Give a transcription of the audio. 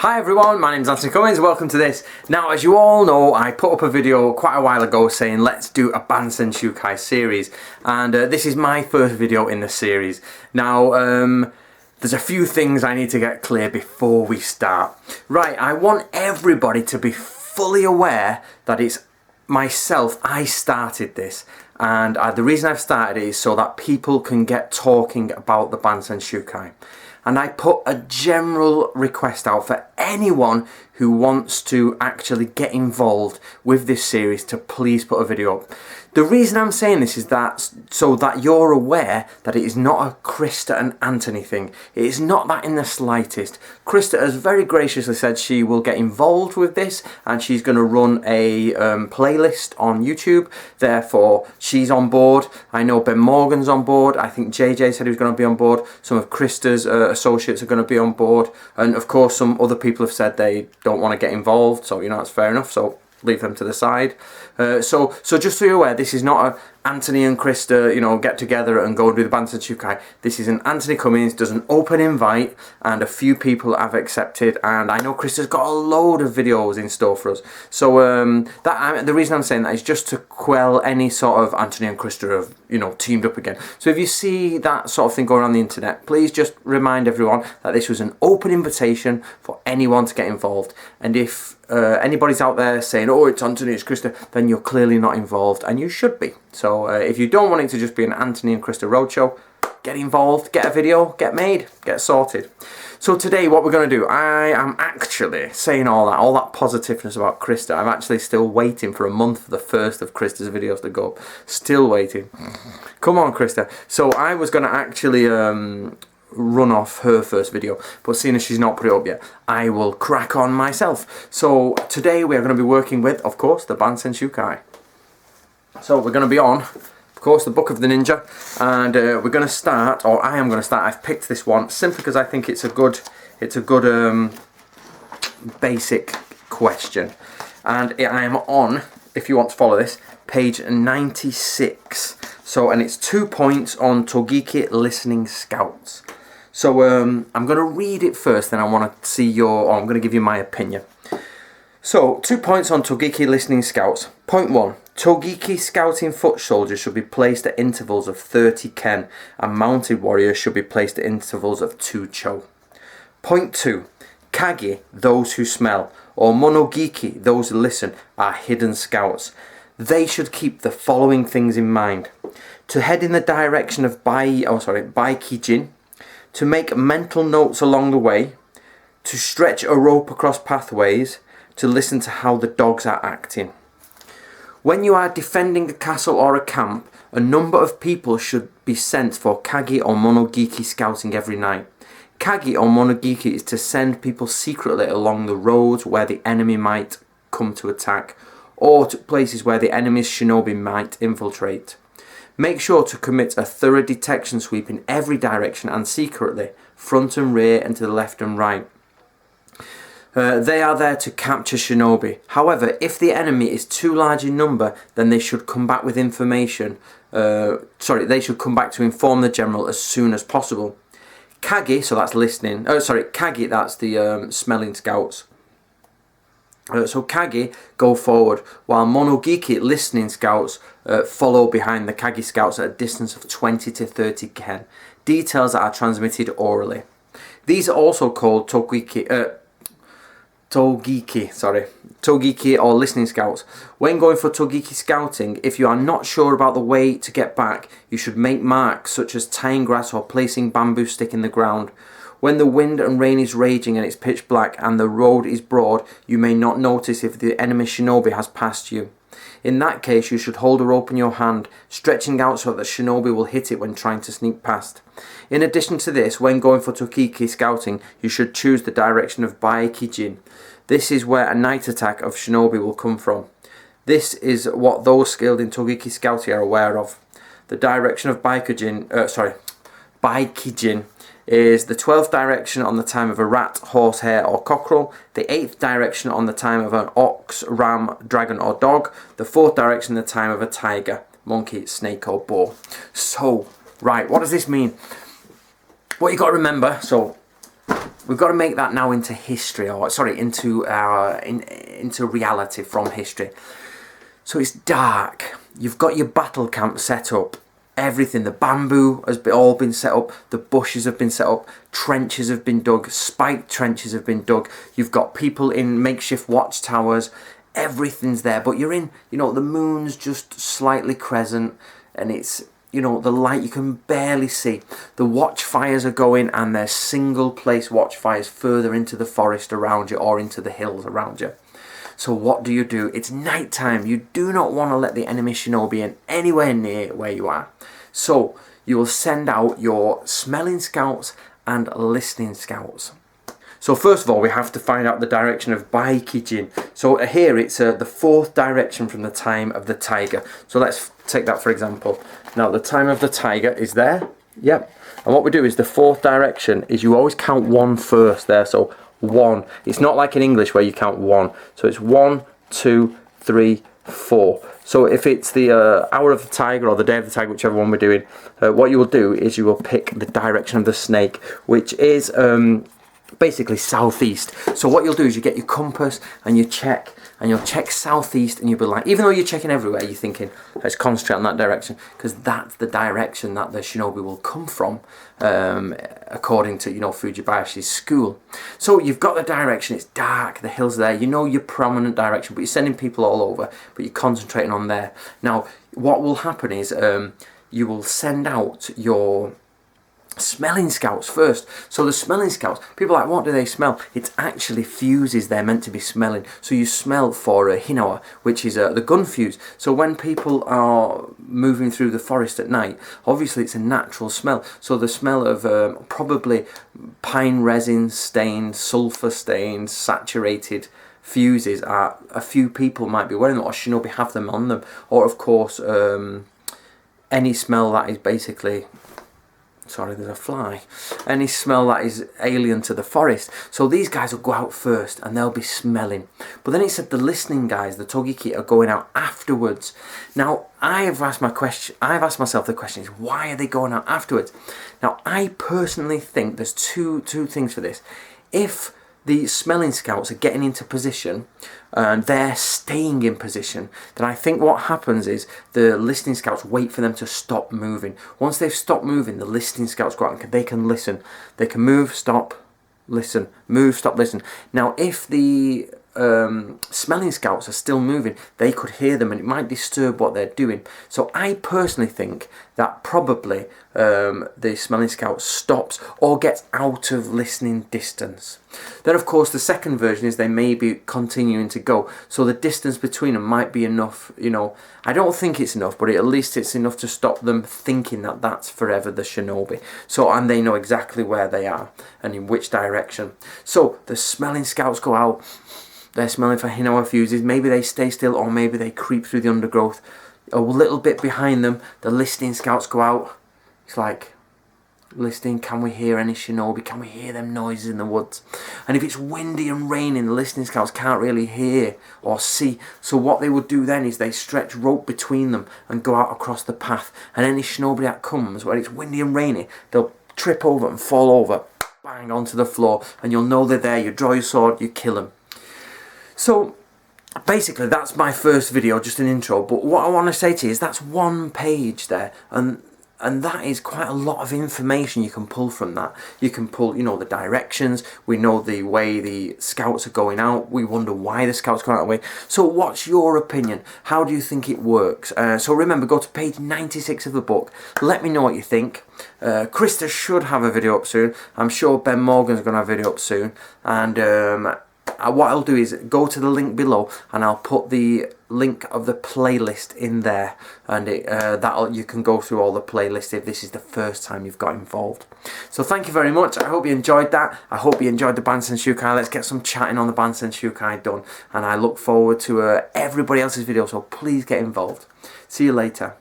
Hi everyone, my name's Antony Cummins, welcome to this. Now, as you all know, I put up a video quite a while ago saying let's do a Bansenshukai series, and this is my first video in the series. Now, there's a few things I need to get clear before we start. Right, I want everybody to be fully aware that it's myself, I started this, and the reason I've started it is so that people can get talking about the Bansenshukai. And I put a general request out for anyone who wants to actually get involved with this series to please put a video up. The reason I'm saying this is that so that you're aware that it is not a Krista and Antony thing. It is not that in the slightest. Krista has very graciously said she will get involved with this and she's going to run a playlist on YouTube. Therefore, she's on board. I know Ben Morgan's on board. I think JJ said he was going to be on board. Some of Krista's associates are going to be on board. And of course, some other people have said they don't want to get involved. So, you know, that's fair enough. So leave them to the side. So just so you're aware, this is not a Antony and Krista, you know, get together and go and do the Bansenshukai. This is an Antony Cummins does an open invite, and a few people have accepted. And I know Krista's got a load of videos in store for us. So the reason I'm saying that is just to quell any sort of Antony and Krista have, you know, teamed up again. So if you see that sort of thing going on the internet, please just remind everyone that this was an open invitation for anyone to get involved. And if anybody's out there saying, oh, it's Antony, it's Krista, then you're clearly not involved, and you should be. So if you don't want it to just be an Antony and Krista roadshow, get involved, get a video, get made, get sorted. So today what we're going to do, I am actually saying all that positiveness about Krista. I'm actually still waiting for a month for the first of Krista's videos to go up. Still waiting. Come on, Krista. So I was going to actually run off her first video, but seeing as she's not put it up yet, I will crack on myself. So today we are going to be working with, of course, the Bansenshukai. So we're going to be on, of course, the Book of the Ninja, and we're going to start, or I am going to start. I've picked this one simply because I think it's a good basic question, and I am on, if you want to follow this, page 96. So, and it's 2 points on Togiki Listening Scouts. So I'm going to read it first, then I want to see I'm going to give you my opinion. So, 2 points on Togiki Listening Scouts. Point 1. Togiki scouting foot soldiers should be placed at intervals of 30 ken, and mounted warriors should be placed at intervals of 2 cho. Point 2. Kage, those who smell, or monogiki, those who listen, are hidden scouts. They should keep the following things in mind. To head in the direction of Baikijin, to make mental notes along the way, to stretch a rope across pathways, to listen to how the dogs are acting. When you are defending a castle or a camp, a number of people should be sent for Kage or Monogiki scouting every night. Kage or Monogiki is to send people secretly along the roads where the enemy might come to attack, or to places where the enemy's shinobi might infiltrate. Make sure to commit a thorough detection sweep in every direction and secretly, front and rear and to the left and right. They are there to capture shinobi. However, if the enemy is too large in number, then they should come back with information. They should come back to inform the general as soon as possible. Kage, so that's listening. Kage, that's the smelling scouts. So Kage go forward, while Monogiki listening scouts follow behind the Kage scouts at a distance of 20 to 30 ken. Details that are transmitted orally. These are also called Togiki or listening scouts. When going for Togiki scouting, if you are not sure about the way to get back, you should make marks such as tying grass or placing bamboo stick in the ground. When the wind and rain is raging and it's pitch black and the road is broad, you may not notice if the enemy shinobi has passed you. In that case, you should hold a rope in your hand, stretching out so that the shinobi will hit it when trying to sneak past. In addition to this, when going for Togiki scouting, you should choose the direction of Baikijin. This is where a night attack of shinobi will come from. This is what those skilled in Togiki scouting are aware of. The direction of Baikijin is the 12th direction on the time of a rat, horse, hare or cockerel, the 8th direction on the time of an ox, ram, dragon or dog, the 4th direction the time of a tiger, monkey, snake or boar. So, right, what does this mean? What you got to remember, so we've got to make that now into history, or sorry, into reality from history. So it's dark. You've got your battle camp set up. Everything, the bamboo has all been set up, the bushes have been set up, trenches have been dug, spiked trenches have been dug. You've got people in makeshift watchtowers. Everything's there, but you're in, you know, the moon's just slightly crescent, and it's, you know, the light you can barely see. The watchfires are going, and there's single place watchfires further into the forest around you, or into the hills around you. So what do? It's night time. You do not want to let the enemy shinobi in anywhere near where you are. So you will send out your smelling scouts and listening scouts. So first of all, we have to find out the direction of Baikijin. So here it's the fourth direction from the time of the tiger. So let's take that for example. Now the time of the tiger is there. Yep. And what we do is the fourth direction is you always count one first there. So 1. It's not like in English where you count 1. So it's 1, 2, 3, 4. So if it's the hour of the tiger or the day of the tiger, whichever one we're doing, what you will do is you will pick the direction of the snake, which is basically southeast. So what you'll do is you get your compass and you check, and you'll check southeast, and you'll be like, even though you're checking everywhere, you're thinking, let's concentrate on that direction, because that's the direction that the shinobi will come from, according to, you know, Fujibayashi's school. So you've got the direction, it's dark, the hills there, you know your prominent direction, but you're sending people all over, but you're concentrating on there. Now, what will happen is you will send out your smelling scouts first. So the smelling scouts, people are like, what do they smell? It's actually fuses they're meant to be smelling. So you smell for hinawa, which is the gun fuse. So when people are moving through the forest at night, obviously it's a natural smell. So the smell of probably pine resin stained, sulfur stained, saturated fuses are, a few people might be wearing them, or shinobi have them on them. Or of course any smell that is basically, sorry, there's a fly. Any smell that is alien to the forest. So these guys will go out first and they'll be smelling. But then it said the listening guys, the togiki, are going out afterwards. Now, I've asked myself the question is, why are they going out afterwards? Now, I personally think there's two things for this. If the smelling scouts are getting into position and they're staying in position, then I think what happens is the listening scouts wait for them to stop moving. Once they've stopped moving, the listening scouts go out and they can listen. They can move, stop, listen, move, stop, listen. Now, if the smelling scouts are still moving, they could hear them and it might disturb what they're doing. So I personally think that probably the smelling scout stops or gets out of listening distance. Then of course the second version is they may be continuing to go, so the distance between them might be enough, you know, I don't think it's enough, but at least it's enough to stop them thinking that that's forever the shinobi. So, and they know exactly where they are and in which direction. So the smelling scouts go out, they're smelling for hinawa fuses, maybe they stay still or maybe they creep through the undergrowth. A little bit behind them, the listening scouts go out. It's like, listening, can we hear any shinobi? Can we hear them noises in the woods? And if it's windy and raining, the listening scouts can't really hear or see. So what they would do then is they stretch rope between them and go out across the path. And any shinobi that comes where it's windy and rainy, they'll trip over and fall over, bang onto the floor, and you'll know they're there. You draw your sword, you kill them. So basically that's my first video, just an intro, but what I want to say to you is that's one page there, and that is quite a lot of information you can pull from that. You can pull, you know, the directions, we know the way the scouts are going out, we wonder why the scouts go out that way. So what's your opinion? How do you think it works? So remember, go to page 96 of the book, let me know what you think. Krista should have a video up soon, I'm sure Ben Morgan's going to have a video up soon, and what I'll do is go to the link below and I'll put the link of the playlist in there, and you can go through all the playlists if this is the first time you've got involved. So thank you very much. I hope you enjoyed that. I hope you enjoyed the Bansenshukai. Let's get some chatting on the Bansenshukai done, and I look forward to everybody else's video, so please get involved. See you later.